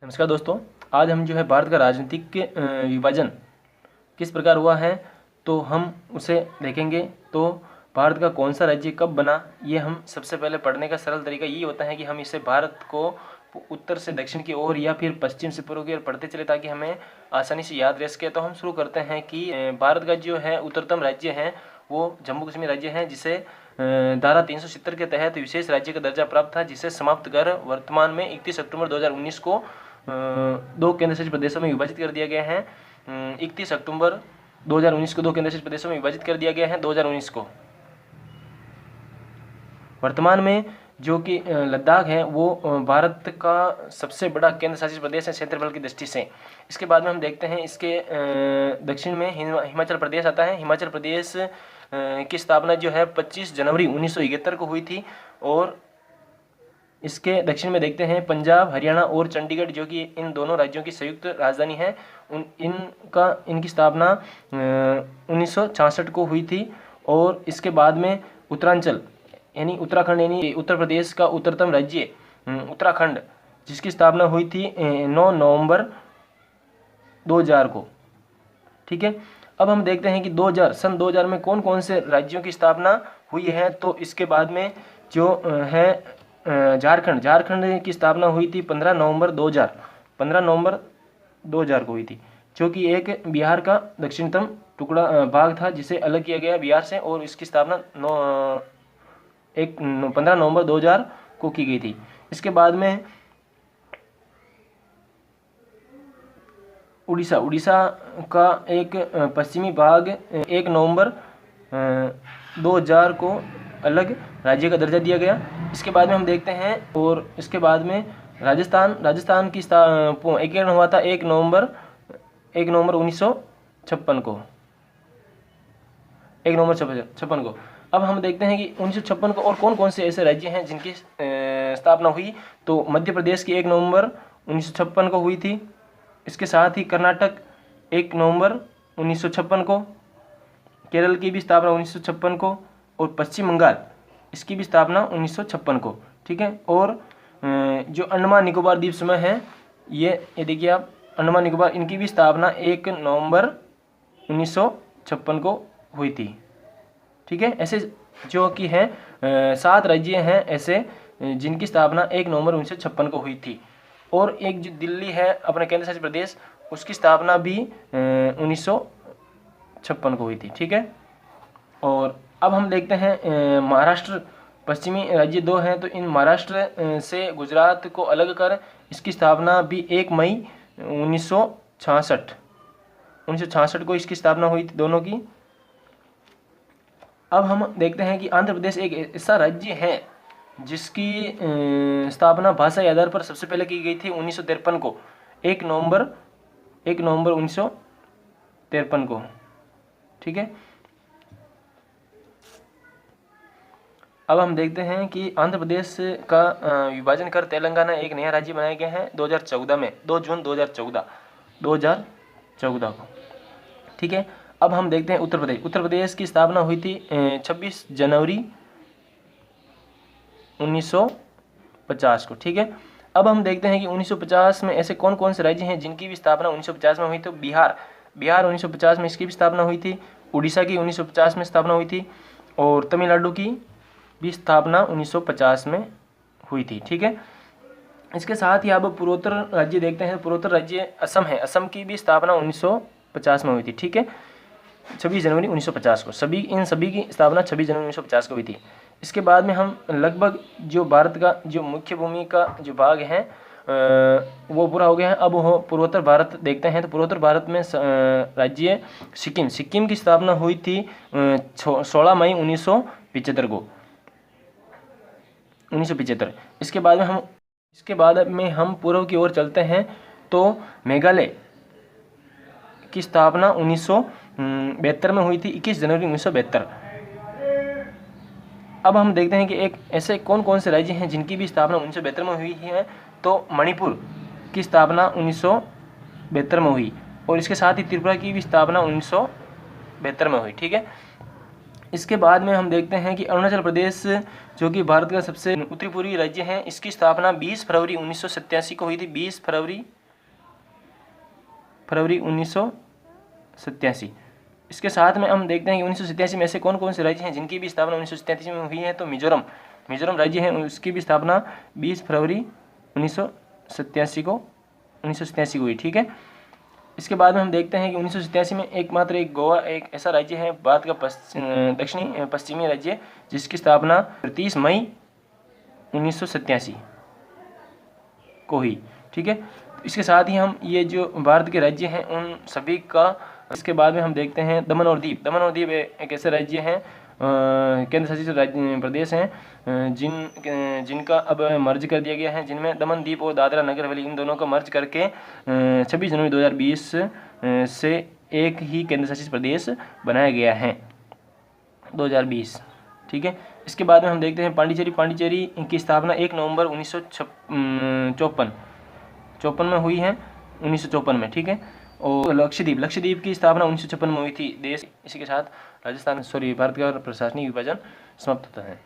नमस्कार दोस्तों, आज हम जो है भारत का राजनीतिक विभाजन किस प्रकार हुआ है तो हम उसे देखेंगे। तो भारत का कौन सा राज्य कब बना, ये हम सबसे पहले पढ़ने का सरल तरीका ये होता है कि हम इसे भारत को उत्तर से दक्षिण की ओर या फिर पश्चिम से पूर्व की ओर पढ़ते चले ताकि हमें आसानी से याद रह सके। तो हम शुरू करते हैं कि भारत का जो है उत्तरतम राज्य है वो जम्मू कश्मीर राज्य है, जिसे धारा 370 के तहत विशेष राज्य का दर्जा प्राप्त था, जिसे समाप्त कर वर्तमान में 31 अक्टूबर 2019 को दो केंद्र शासित प्रदेशों में विभाजित कर दिया गया है। 31 अक्टूबर 2019 को दो केंद्र शासित प्रदेशों में विभाजित कर दिया गया है 2019 को। वर्तमान में जो कि लद्दाख है वो भारत का सबसे बड़ा केंद्र शासित प्रदेश है क्षेत्रफल की दृष्टि से। इसके बाद में हम देखते हैं इसके दक्षिण में हिमाचल प्रदेश आता है। हिमाचल प्रदेश की स्थापना जो है 25 जनवरी 1971 को हुई थी। और इसके दक्षिण में देखते हैं पंजाब, हरियाणा और चंडीगढ़, जो कि इन दोनों राज्यों की संयुक्त राजधानी है। इनकी स्थापना 1966 को हुई थी। और इसके बाद में उत्तरांचल यानी उत्तराखंड यानी उत्तर प्रदेश का उत्तरतम राज्य उत्तराखंड, जिसकी स्थापना हुई थी 9 नवंबर 2000 को। ठीक है, अब हम देखते हैं कि सन 2000 में कौन कौन से राज्यों की स्थापना हुई है। तो इसके बाद में जो है झारखंड की स्थापना हुई थी 15 नवंबर 2000 को हुई थी, जो कि एक बिहार का दक्षिणतम टुकड़ा भाग था जिसे अलग किया गया बिहार से। और इसकी स्थापना 15 नवंबर 2000 को की गई थी। इसके बाद में उड़ीसा का एक पश्चिमी भाग 1 नवंबर 2000 को अलग राज्य का दर्जा दिया गया। इसके बाद में हम देखते हैं और इसके बाद में राजस्थान की एकीकरण हुआ था 1 नवंबर 1956 को। 1 नवंबर 1956 को। अब हम देखते हैं कि 1956 को और कौन कौन से ऐसे राज्य हैं जिनकी स्थापना हुई। तो मध्य प्रदेश की 1 नवंबर 1956 को हुई थी। इसके साथ ही कर्नाटक 1 नवंबर 1956 को, केरल की भी स्थापना 1956 को, और पश्चिम बंगाल इसकी भी स्थापना 1956 को। ठीक है, और जो अंडमान निकोबार द्वीप समूह है, ये देखिए आप, अंडमान निकोबार, इनकी भी स्थापना 1 नवंबर 1956 को हुई थी। ठीक है, ऐसे जो कि हैं 7 राज्य हैं ऐसे जिनकी स्थापना 1 नवंबर 1956 को हुई थी। और एक जो दिल्ली है अपना केंद्र शासित प्रदेश, उसकी स्थापना भी 1956 को हुई थी। ठीक है, और अब हम देखते हैं महाराष्ट्र पश्चिमी राज्य 2 हैं। तो इन महाराष्ट्र से गुजरात को अलग कर इसकी स्थापना भी 1 मई 1966 को इसकी स्थापना हुई थी दोनों की। अब हम देखते हैं कि आंध्र प्रदेश एक ऐसा राज्य है जिसकी स्थापना भाषाई आधार पर सबसे पहले की गई थी 1953 को, 1 नवंबर 1953 को। ठीक है, अब हम देखते हैं कि आंध्र प्रदेश का विभाजन कर तेलंगाना एक नया राज्य बनाया गया है 2014 में, 2 जून 2014 को। ठीक है, अब हम देखते हैं उत्तर प्रदेश की स्थापना हुई थी 26 जनवरी 1950 को। ठीक है, अब हम देखते हैं कि 1950 में ऐसे कौन कौन से राज्य हैं जिनकी भी स्थापना 1950 में हुई। तो बिहार 1950 में इसकी भी स्थापना हुई थी। उड़ीसा की 1950 में स्थापना हुई थी। और तमिलनाडु की भी स्थापना 1950 में हुई थी। ठीक है, इसके साथ ही अब पूर्वोत्तर राज्य देखते हैं। पूर्वोत्तर राज्य असम है, असम की भी स्थापना 1950 में हुई थी। ठीक है, 26 जनवरी 1950 को। इन सभी की स्थापना 26 जनवरी 1950 को हुई थी। इसके बाद में हम लगभग जो भारत का जो मुख्य भूमि का जो भाग है वो पूरा हो गया है। अब वो पूर्वोत्तर भारत देखते हैं। तो पूर्वोत्तर भारत में राज्य सिक्किम की स्थापना हुई थी 16 मई 1975 को, 1975। इसके बाद में हम पूर्व की ओर चलते हैं। तो मेघालय की स्थापना 1972 में हुई थी, 21 जनवरी 1972। अब हम देखते हैं कि एक ऐसे कौन कौन से राज्य हैं जिनकी भी स्थापना 1972 में हुई है। तो मणिपुर की स्थापना 1972 में हुई, और इसके साथ ही त्रिपुरा की भी स्थापना 1972 में हुई। ठीक है, इसके बाद में हम देखते हैं कि अरुणाचल प्रदेश जो कि भारत का सबसे उत्तरी पूर्वी राज्य है, इसकी स्थापना 20 फरवरी 1987 को हुई थी। 20 फरवरी फरवरी 1987। इसके साथ में हम देखते हैं कि 1987 में ऐसे कौन कौन से राज्य हैं जिनकी भी स्थापना 1987 में हुई है। तो मिजोरम राज्य है, उसकी भी स्थापना 20 फरवरी 1987 को हुई। ठीक है। इसके बाद में हम देखते हैं कि 1987 में एकमात्र एक गोवा एक ऐसा राज्य है भारत का दक्षिणी पश्चिमी राज्य जिसकी स्थापना 30 मई 1987 को हुई। ठीक है। इसके साथ ही हम ये जो भारत के राज्य हैं उन सभी का, इसके बाद में हम देखते हैं दमन और दीव एक ऐसे राज्य हैं, केंद्र शासित प्रदेश हैं जिनका अब मर्ज कर दिया गया है, जिनमें दमन दीप और दादरा नगर हवेली इन दोनों को मर्ज करके 26 जनवरी 2020 से एक ही केंद्र शासित प्रदेश बनाया गया है 2020। ठीक है। इसके बाद में हम देखते हैं पांडिचेरी की स्थापना 1 नवंबर 1954 में हुई है, 1954 में। ठीक है। और लक्षद्वीप की स्थापना 1956 में हुई थी। इसी के साथ भारत का प्रशासनिक विभाजन समाप्त होता है।